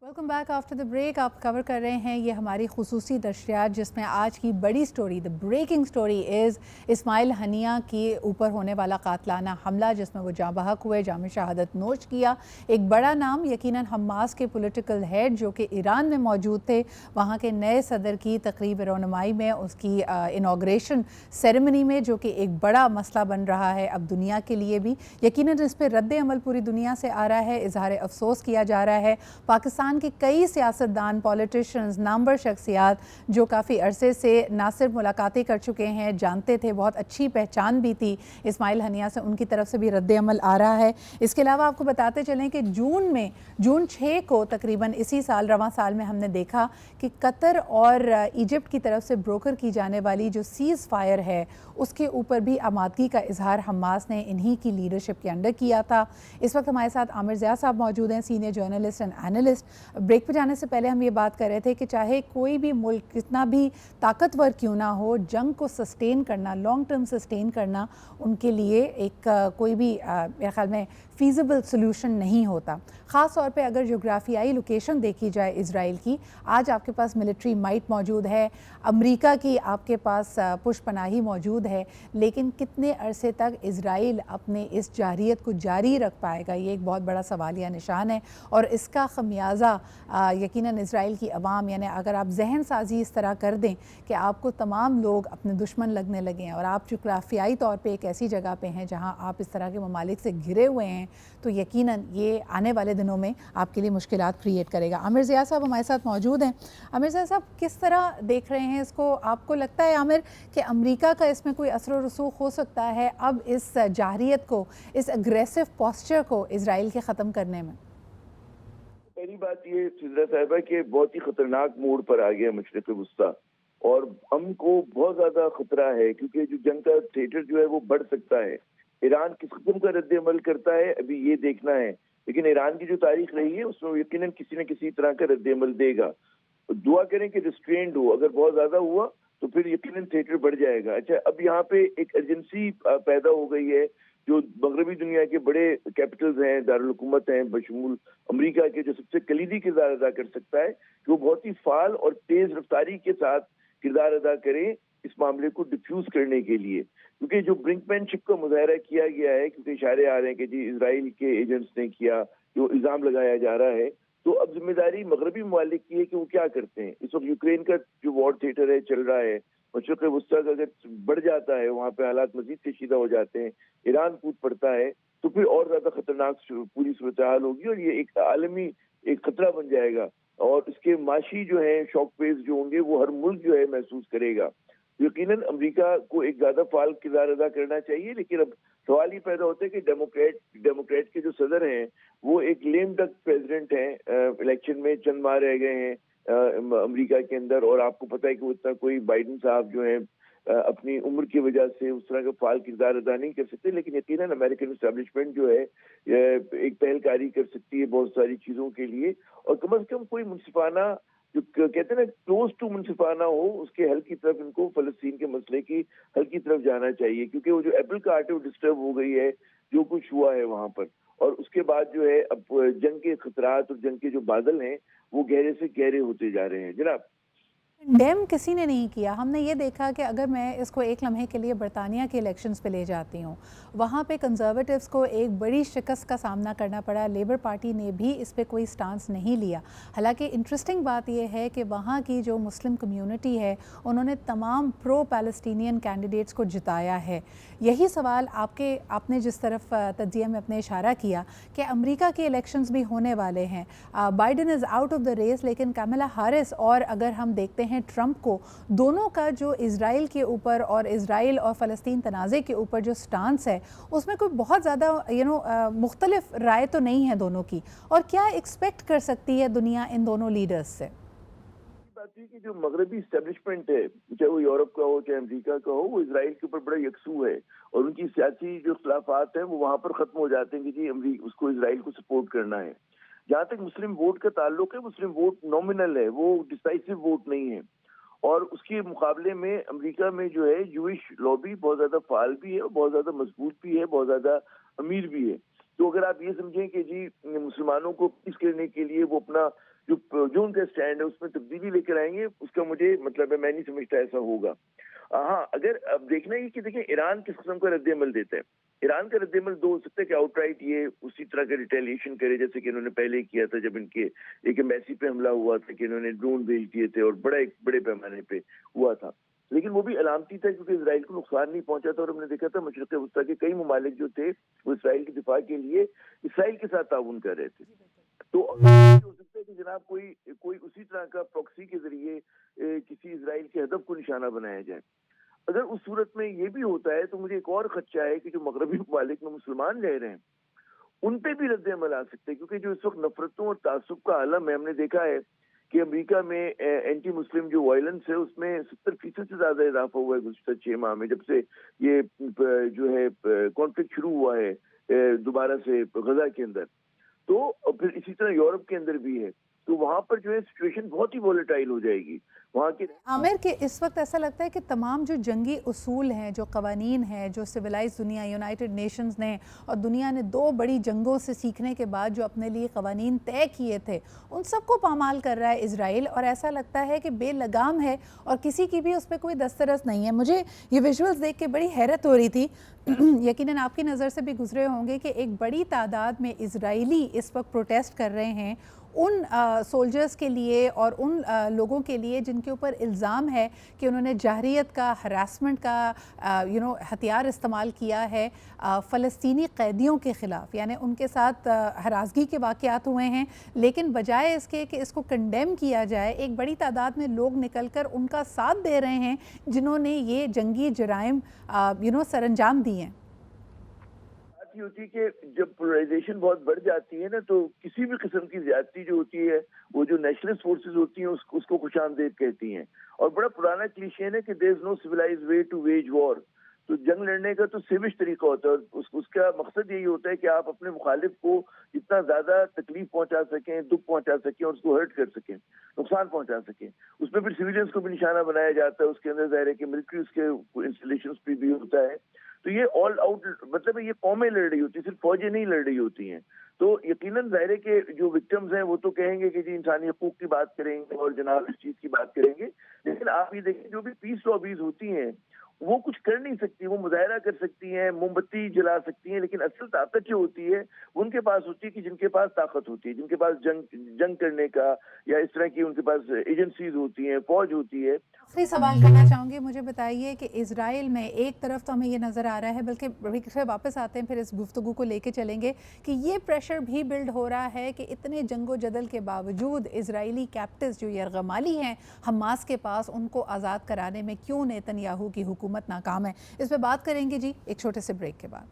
Welcome back after the break. आप cover कर रहे हैं ये हमारी खुसूसी नशरियात जिसमें आज की बड़ी story, the breaking story is Ismail Haniyeh के ऊपर होने वाला कातलाना हमला जिसमें वो जाँ बहक हुए, जाम शहादत नोश किया। एक बड़ा नाम यकीनन हमास के पॉलिटिकल हेड जो कि ईरान में मौजूद थे, वहाँ के नए सदर की तकरीब रौनमाई में, उसकी इनाग्रेशन सेरेमनी में, जो कि एक बड़ा मसला बन रहा है अब दुनिया के लिए भी। यकीनन इस पर रद्द अमल पूरी दुनिया से आ रहा है, इजहार अफसोस किया जा रहा है। पाकिस्तान के कई सियासतदान, पॉलिटिशियंस, नामवर शख्सियात जो काफ़ी अरसे से ना सिर्फ मुलाकातें कर चुके हैं, जानते थे, बहुत अच्छी पहचान भी थी इस्माइल हनिया से, उनकी तरफ से भी रद्द अमल आ रहा है। इसके अलावा आपको बताते चलें कि जून 6 को तकरीबन इसी साल, रवां साल में हमने देखा कि कतर और इजिप्ट की तरफ से ब्रोकर की जाने वाली जो सीज़ फायर है उसके ऊपर भी आमादगी का इजहार हमास ने इन्हीं की लीडरशिप के अंडर किया था। इस वक्त हमारे साथ आमिर ज़िया साहब मौजूद हैं, senior journalist and analyst. Break पे जाने से पहले हम ये बात कर रहे थे कि चाहे कोई भी मुल्क कितना भी ताकतवर क्यों ना हो, जंग को सस्टेन करना, लॉन्ग टर्म सस्टेन करना उनके लिए एक कोई भी मेरे ख्याल में फीजिबल सोल्यूशन नहीं होता। ख़ास तौर पे अगर जोग्राफियाई लोकेशन देखी जाए इज़राइल की, आज आपके पास मिलिट्री माइट मौजूद है, अमेरिका की आपके पास पुष्पनाही मौजूद है, लेकिन कितने अरसे तक इज़राइल अपने इस जारियत को जारी रख पाएगा, ये एक बहुत बड़ा सवालिया निशान है। और इसका खमियाजा यकीनन इज़राइल की अवाम, यानी अगर आप जहन साजी इस तरह कर दें कि आपको तमाम लोग अपने दुश्मन लगने लगे हैं और आप जोग्राफियाई तौर पे एक ऐसी जगह पे हैं जहां आप इस तरह के ममालिक से घिरे हुए हैं, तो यकीनन ये आने वाले दिनों में आपके लिए मुश्किलात क्रिएट करेगा। आमिर ज़िया साहब हमारे साथ मौजूद हैं। आमिर ज़िया साहब, किस तरह देख रहे हैं इसको? आपको लगता है आमिर कि अमेरिका का इसमें कोई असर व रसूख हो सकता है अब इस जारियत को, इस अग्रेसिव पोस्चर को इज़राइल के ख़त्म करने में? पहली बात ये सिद्रा साहिबा कि बहुत ही खतरनाक मोड़ पर आ गया मशरिक़ वुस्ता, और हमको बहुत ज्यादा खतरा है क्योंकि जो जंग का थिएटर जो है वो बढ़ सकता है। ईरान किस किस्म का रद्द अमल करता है अभी ये देखना है, लेकिन ईरान की जो तारीख रही है उसमें यकीनन किसी न किसी तरह का रद्द अमल देगा। तो दुआ करें कि रिस्ट्रेंड हो, अगर बहुत ज्यादा हुआ तो फिर यकीनन थिएटर बढ़ जाएगा। अच्छा, अब यहाँ पे एक एजेंसी पैदा हो गई है जो मगरबी दुनिया के बड़े कैपिटल्स हैं, दारुल हुकूमत हैं, बशमूल अमेरिका के, जो सबसे कलीदी किरदार अदा कर सकता है कि वो बहुत ही फाल और तेज रफ्तारी के साथ किरदार अदा करें इस मामले को डिफ्यूज करने के लिए। क्योंकि जो ब्रिंकमैनशिप का मुजाहरा किया गया है, क्योंकि इशारे आ रहे हैं कि जी इजराइल के एजेंट्स ने किया, जो इल्जाम लगाया जा रहा है, तो अब जिम्मेदारी मगरबी ममालिक की है कि वो क्या करते हैं। इस वक्त यूक्रेन का जो वॉर थिएटर है चल रहा है, मशरक़ वस्ता का अगर बढ़ जाता है, वहाँ पे हालात मजीद पेचीदा हो जाते हैं, ईरान कूद पड़ता है, तो फिर और ज्यादा खतरनाक पूरी सूरत हाल होगी और ये एक आलमी एक खतरा बन जाएगा। और इसके माशी जो है शॉक वेव्स जो होंगे वो हर मुल्क जो है महसूस करेगा। यकीनन अमेरिका को एक ज्यादा फाल किरदार अदा करना चाहिए, लेकिन अब सवाल ये पैदा होता है कि डेमोक्रेट के जो सदर हैं वो एक लेम डक प्रेसिडेंट हैं, इलेक्शन में चंद माह रह गए हैं अमेरिका के अंदर, और आपको पता है कि वो इतना कोई बाइडन साहब जो है अपनी उम्र की वजह से उस तरह का फाल किरदार अदा नहीं कर सकते। लेकिन यकीनन अमेरिकन एस्टेब्लिशमेंट जो है एक पहलकारी कर सकती है बहुत सारी चीजों के लिए, और कम से कम कोई मुनसिफाना, जो कहते हैं ना क्लोज टू मुनसिफाना हो, उसके हल की तरफ इनको फलस्तीन के मसले की हल की तरफ जाना चाहिए। क्योंकि वो जो एप्पल कार्ट है वो डिस्टर्ब हो गई है, जो कुछ हुआ है वहां पर, और उसके बाद जो है अब जंग के खतरात और जंग के जो बादल हैं वो गहरे से गहरे होते जा रहे हैं जनाब। कंडेम किसी ने नहीं किया। हमने ये देखा कि अगर मैं इसको एक लम्हे के लिए बरतानिया के इलेक्शंस पे ले जाती हूँ, वहाँ पे कंजर्वेटिव्स को एक बड़ी शिकस्त का सामना करना पड़ा। लेबर पार्टी ने भी इस पे कोई स्टांस नहीं लिया। हालांकि इंटरेस्टिंग बात यह है कि वहाँ की जो मुस्लिम कम्युनिटी है उन्होंने तमाम प्रो पैलेस्टीनियन कैंडिडेट्स को जिताया है। यही सवाल आपने जिस तरफ तज्जिया में अपने इशारा किया कि अमेरिका के इलेक्शंस भी होने वाले हैं, Biden is out of the race, लेकिन कैमला हैरिस और अगर हम देखते हैं ट्रंप को, दोनों का जो इज़राइल के ऊपर और इज़राइल और फ़लस्तीन तनाज़े के ऊपर जो स्टांस है उसमें कोई बहुत ज़्यादा मुख्तलिफ राय तो नहीं है दोनों की। और क्या एक्सपेक्ट कर सकती है दुनिया इन दोनों लीडर्स से? बात है कि जो मगरबी स्टैब्लिशमेंट है, चाहे वो यूरोप का हो चाहे अमेरिका का हो, वो इजराइल के ऊपर बड़ा यकसू है, और उनकी सियासी जो खिलाफात हैं वो वहां पर खत्म हो जाते हैं कि जी अमरीका उसको इजराइल को सपोर्ट करना है। जहां तक मुस्लिम वोट का ताल्लुक है, मुस्लिम वोट नॉमिनल है, वो डिसाइसिव वोट नहीं है। और उसके मुकाबले में अमेरिका में जो है यूइश लॉबी बहुत ज्यादा फाल भी है, बहुत ज्यादा मजबूत भी है, बहुत ज्यादा अमीर भी है। تو اگر آپ یہ سمجھیں کہ جی مسلمانوں کو پیس کرنے کے لیے وہ اپنا جو ان کا اسٹینڈ ہے اس میں تبدیلی لے کر آئیں گے، اس کا مجھے مطلب ہے میں نہیں سمجھتا ایسا ہوگا۔ ہاں، اگر اب دیکھنا ہے کہ دیکھیں ایران کس قسم کا رد عمل دیتا ہے۔ ایران کا رد عمل دو ہو سکتا ہے کہ آؤٹ رائٹ یہ اسی طرح کا ریٹیلیشن کرے جیسے کہ انہوں نے پہلے کیا تھا جب ان کے ایک ایمبیسی پہ حملہ ہوا تھا کہ انہوں نے ڈرون بھیج دیے تھے اور بڑے پیمانے پہ ہوا تھا، لیکن وہ بھی علامتی تھا کیونکہ اسرائیل کو نقصان نہیں پہنچا تھا، اور ہم نے دیکھا تھا مشرق وسطیٰ کے کئی ممالک جو تھے وہ اسرائیل کے دفاع کے لیے اسرائیل کے ساتھ تعاون کر رہے تھے۔ تو ہو سکتا ہے کہ جناب کوئی اسی طرح کا پروکسی کے ذریعے کسی اسرائیل کے ہدف کو نشانہ بنایا جائے۔ اگر اس صورت میں یہ بھی ہوتا ہے تو مجھے ایک اور خدشہ ہے کہ جو مغربی ممالک میں مسلمان رہ رہے ہیں ان پہ بھی رد عمل آ سکتے ہیں، کیونکہ جو اس وقت نفرتوں اور تعصب کا عالم ہے، ہم نے دیکھا ہے کہ امریکہ میں اینٹی مسلم جو وائلنس ہے اس میں 70% سے زیادہ اضافہ ہوا ہے گزشتہ 6 ماہ میں، جب سے یہ جو ہے کانفلکٹ شروع ہوا ہے دوبارہ سے غزہ کے اندر۔ تو پھر اسی طرح یورپ کے اندر بھی ہے، تو وہاں پر جو ہے سچویشن بہت ہی وولیٹائل ہو جائے گی وہاں کے۔ عامر کہ اس وقت ایسا لگتا ہے کہ تمام جو جنگی اصول ہیں، جو قوانین ہیں، جو سویلائز دنیا یونائٹڈ نیشنز نے اور دنیا نے 2 بڑی جنگوں سے سیکھنے کے بعد جو اپنے لیے قوانین طے کیے تھے ان سب کو پامال کر رہا ہے اسرائیل، اور ایسا لگتا ہے کہ بے لگام ہے اور کسی کی بھی اس پہ کوئی دسترس نہیں ہے۔ مجھے یہ ویژولز دیکھ کے بڑی حیرت ہو رہی تھی، یقیناً آپ کی نظر سے بھی گزرے ہوں گے کہ ایک بڑی تعداد میں اسرائیلی اس وقت پروٹیسٹ کر رہے ہیں ان سولجرز کے لیے اور ان لوگوں کے لیے جن کے اوپر الزام ہے کہ انہوں نے جارحیت کا، ہراسمنٹ کا ہتھیار استعمال کیا ہے فلسطینی قیدیوں کے خلاف، یعنی ان کے ساتھ ہراسگی کے واقعات ہوئے ہیں، لیکن بجائے اس کے کہ اس کو کنڈیم کیا جائے ایک بڑی تعداد میں لوگ نکل کر ان کا ساتھ دے رہے ہیں جنہوں نے یہ جنگی جرائم سر انجام دیے ہیں۔ ہوتی ہے کہ جب پولرائزیشن بہت بڑھ جاتی ہے نا تو کسی بھی قسم کی زیادتی جو ہوتی ہے وہ جو نیشنلسٹ فورسز ہوتی ہیں اس کو خوش آمدید کہتی ہیں، اور بڑا پرانا کلیشے ہے کہ دیر از نو سویلائزڈ وے ٹو ویج وار، تو جنگ لڑنے کا تو سیوش طریقہ ہوتا ہے، اس کا مقصد یہی ہوتا ہے کہ آپ اپنے مخالف کو جتنا زیادہ تکلیف پہنچا سکیں، دکھ پہنچا سکیں اور اس کو ہرٹ کر سکیں، نقصان پہنچا سکیں۔ اس میں پھر سویلینز کو بھی نشانہ بنایا جاتا ہے، اس کے اندر ظاہر ہے کہ ملٹری اس کے انسٹالیشنز پہ بھی ہوتا ہے، تو یہ آل آؤٹ مطلب یہ قومیں لڑ رہی ہوتی ہیں، صرف فوجیں نہیں لڑ رہی ہوتی ہیں۔ تو یقیناً ظاہر ہے کہ جو وکٹمز ہیں وہ تو کہیں گے کہ جی انسانی حقوق کی بات کریں گے اور جناب اس چیز کی بات کریں گے، لیکن آپ یہ دیکھیں جو بھی پیس لابیز ہوتی ہیں وہ کچھ کر نہیں سکتی، وہ مظاہرہ کر سکتی ہیں، موم بتی جلا سکتی ہیں، لیکن اصل طاقت جو ہوتی ہے ان کے پاس ہوتی ہے کہ جن کے پاس طاقت ہوتی ہے، جن کے پاس جنگ کرنے کا یا اس طرح کی ان کے پاس ایجنسیز ہوتی ہیں، فوج ہوتی ہے۔ آخری سوال کرنا چاہوں گی، مجھے بتائیے کہ اسرائیل میں ایک طرف تو ہمیں یہ نظر آ رہا ہے، بلکہ واپس آتے ہیں پھر اس گفتگو کو لے کے چلیں گے کہ یہ پریشر بھی بلڈ ہو رہا ہے کہ اتنے جنگ و جدل کے باوجود اسرائیلی کیپٹیوز جو یرغمالی ہیں حماس کے پاس، ان کو آزاد کرانے میں کیوں نیتن یاہو کی حکومت ناکام ہے۔ اس پہ بات کریں گے جی ایک چھوٹے سے بریک کے بعد۔